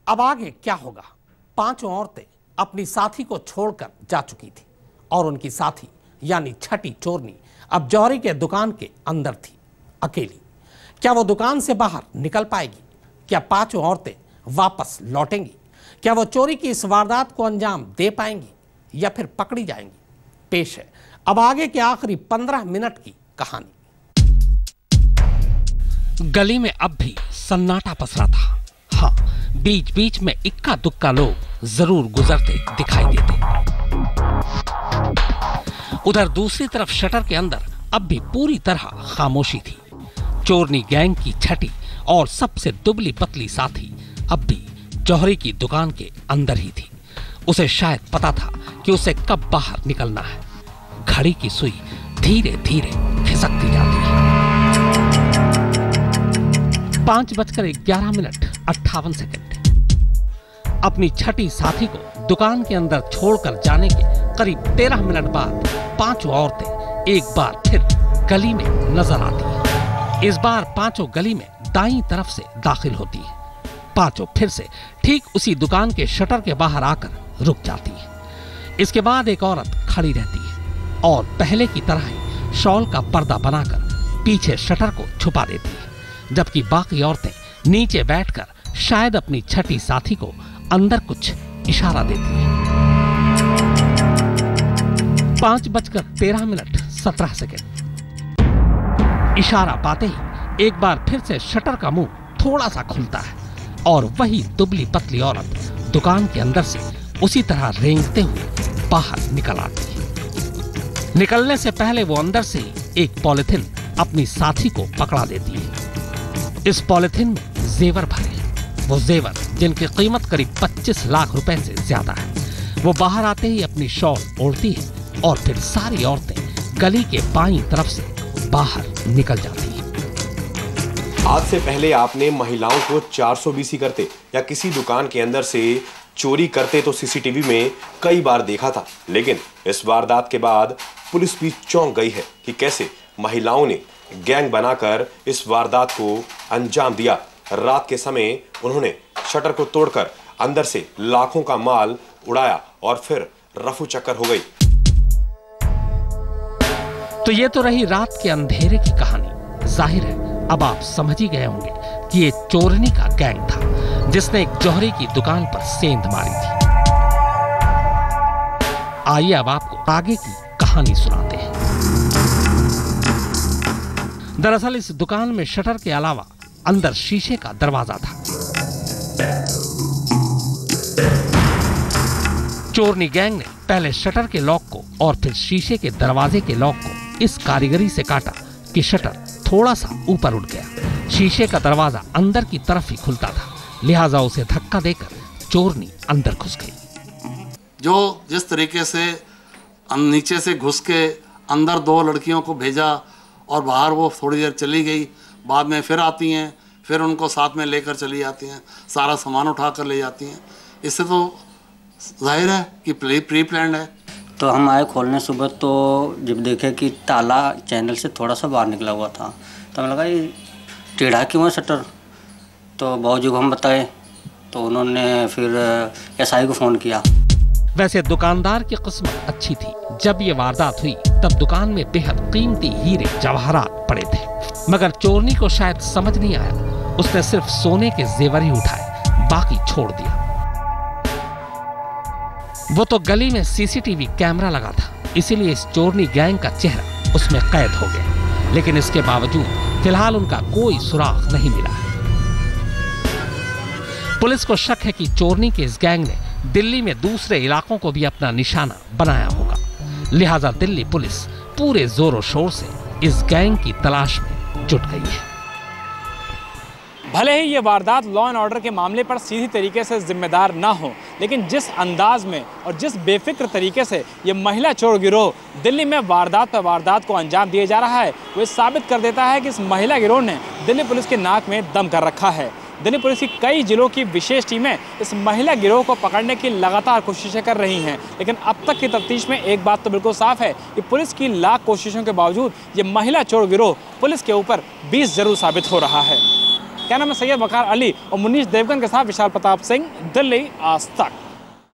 अब आगे क्या होगा? पांचों औरतें अपनी साथी को छोड़कर जा चुकी थी और उनकी साथी यानी छठी चोरनी अब जौहरी के दुकान के अंदर थी, अकेली। क्या वो दुकान से बाहर निकल पाएगी? क्या पांचों औरतें वापस लौटेंगी? क्या वो चोरी की इस वारदात को अंजाम दे पाएंगी या फिर पकड़ी जाएंगी? पेश है अब आगे के आखिरी 15 मिनट की कहानी। गली में अब भी सन्नाटा पसरा था। हाँ, बीच बीच में इक्का दुक्का लोग जरूर गुजरते दिखाई देते। उधर दूसरी तरफ शटर के अंदर अब भी पूरी तरह खामोशी थी। चोरनी गैंग की छठी और सबसे दुबली पतली साथी अब भी जौहरी की दुकान के अंदर ही थी। उसे शायद पता था कि उसे कब बाहर निकलना है। घड़ी की सुई धीरे धीरे खिसकती जाती है। 5:11:58। अपनी छठी साथी को दुकान के अंदर छोड़कर जाने के करीब 13 मिनट बाद पांचों औरतें एक बार फिर गली में नजर आती हैं। इस बार पांचों गली में दाईं तरफ से दाखिल होती है। पांचों फिर से ठीक उसी दुकान के शटर के बाहर आकर रुक जाती है। इसके बाद एक औरत खड़ी रहती है और पहले की तरह ही शॉल का पर्दा बनाकर पीछे शटर को छुपा देती है, जबकि बाकी औरतें नीचे बैठकर शायद अपनी छठी साथी को अंदर कुछ इशारा देती है। 5:13:17। इशारा पाते ही एक बार फिर से शटर का मुंह थोड़ा सा खुलता है और वही दुबली पतली औरत दुकान के अंदर से उसी तरह रेंगते हुए बाहर निकल आती है। निकलने से पहले वो अंदर से ही एक पॉलिथिन अपनी साथी को पकड़ा देती है। इस पॉलिथिन में जेवर भरे हैं, वो जेवर जिनकी कीमत करीब 25 लाख रुपए से ज्यादा है। वो बाहर आते ही अपनी शॉल ओढ़ती है और फिर सारी औरतें गली के बाईं तरफ से बाहर निकल जाती हैं। आज से पहले आपने महिलाओं को 420 करते या किसी दुकान के अंदर से चोरी करते तो सीसीटीवी में कई बार देखा था, लेकिन इस वारदात के बाद पुलिस भी चौंक गई है कि कैसे महिलाओं ने गैंग बनाकर इस वारदात को अंजाम दिया। रात के समय उन्होंने शटर को तोड़कर अंदर से लाखों का माल उड़ाया और फिर रफू चक्कर हो गई। तो ये तो रही रात के अंधेरे की कहानी। जाहिर है अब आप समझ ही गए होंगे कि ये चोरनी का गैंग था जिसने एक जौहरी की दुकान पर सेंध मारी थी। आइए अब आपको आगे की कहानी सुनाते हैं। दरअसल इस दुकान में शटर के अलावा अंदर शीशे का दरवाजा था। चोरनी गैंग ने पहले शटर के लॉक को और फिर शीशे के दरवाजे के लॉक को इस कारीगरी से काटा कि शटर थोड़ा सा ऊपर उठ गया। शीशे का दरवाजा अंदर की तरफ ही खुलता था, लिहाजा उसे धक्का देकर चोरनी अंदर घुस गई। जो जिस तरीके से नीचे से घुस के अंदर 2 लड़कियों को भेजा और बाहर वो थोड़ी देर चली गई, बाद में फिर आती हैं, फिर उनको साथ में लेकर चली जाती हैं, सारा सामान उठा कर ले जाती हैं। इससे तो जाहिर है कि प्री प्लान्ड है। तो हम आए खोलने सुबह, तो जब देखे कि ताला चैनल से थोड़ा सा बाहर निकला हुआ था तो हमें लगा ये टेढ़ा क्यों है शटर। तो बावजूद हम बताए तो उन्होंने फिर एसआई को फ़ोन किया। वैसे दुकानदार की किस्मत अच्छी थी। जब ये वारदात हुई तब दुकान में बेहद कीमती हीरे जवाहरात पड़े थे, मगर चोरनी को शायद समझ नहीं आया। उसने सिर्फ सोने के जेवर ही उठाए, बाकी छोड़ दिया। वो तो गली में सीसीटीवी कैमरा लगा था, इसीलिए इस चोरनी गैंग का चेहरा उसमें कैद हो गया, लेकिन इसके बावजूद फिलहाल उनका कोई सुराग नहीं मिला है। पुलिस को शक है कि चोरनी के इस गैंग ने दिल्ली में दूसरे इलाकों को भी अपना निशाना बनाया होगा, लिहाजा दिल्ली पुलिस पूरे जोरों शोर से इस गैंग की तलाश में जुट गई है। भले ही ये वारदात लॉ एंड ऑर्डर के मामले पर सीधी तरीके से जिम्मेदार ना हो, लेकिन जिस अंदाज में और जिस बेफिक्र तरीके से ये महिला चोर गिरोह दिल्ली में वारदात पर वारदात को अंजाम दिए जा रहा है, वो साबित कर देता है कि इस महिला गिरोह ने दिल्ली पुलिस के नाक में दम कर रखा है। दिल्ली पुलिस की कई जिलों की विशेष टीमें इस महिला गिरोह को पकड़ने की लगातार कोशिशें कर रही हैं, लेकिन अब तक की तफ्तीश में एक बात तो बिल्कुल साफ है कि पुलिस की लाख कोशिशों के बावजूद ये महिला चोर गिरोह पुलिस के ऊपर 20 जरूर साबित हो रहा है। क्या नाम है? सैयद वकार अली और मुनीश देवगन के साथ विशाल प्रताप सिंह, दिल्ली, आज तक।